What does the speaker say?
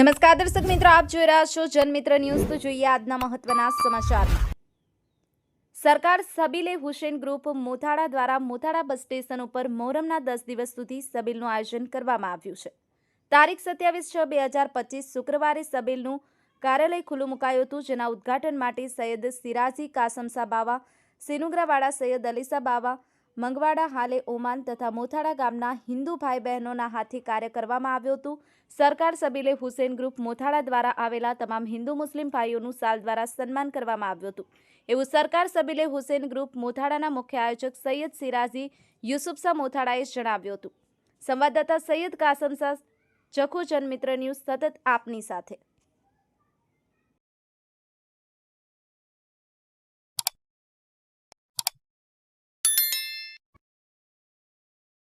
નમસ્કાર દર્શક મિત્રો, આપ જોઈ રહ્યા છો જનમિત્ર ન્યૂઝ। તો જોઈએ આજના મહત્વના સમાચારમાં। સરકાર સબીલે હુસૈન ગ્રુપ મોથાળા દ્વારા મોથાળા બસ સ્ટેશન ઉપર મોહરમના 10 દિવસ સુધી સબીલનું આયોજન કરવામાં આવ્યું છે। તારીખ 27/6/2025 શુક્રવારે સબીલનું કાર્યાલય ખુલ્લું મુકાયું હતું, જેના ઉદ્ઘાટન માટે સૈયદ સિરાજી કાસમસા બાવા, સિનુગ્રાવાડા સૈયદ અલીસા બાવા, મંગવાડા હાલે ઓમાન તથા મોથાળા ગામના હિન્દુ ભાઈ બહેનોના હાથે કાર્ય કરવામાં આવ્યું હતું। સરકાર સબીલે હુસૈન ગ્રુપ મોથાળા દ્વારા આવેલા તમામ હિન્દુ મુસ્લિમ ભાઈઓનું સાલ દ્વારા સન્માન કરવામાં આવ્યું હતું, એવું સરકાર સબીલે હુસૈન ગ્રુપ મોથાળાના મુખ્ય આયોજક સૈયદ સિરાજી યુસુફસા મોથાળાએ જણાવ્યું હતું। સંવાદદાતા સૈયદ કાસમસા, જખુ, જનમિત્ર ન્યૂઝ સતત આપની સાથે।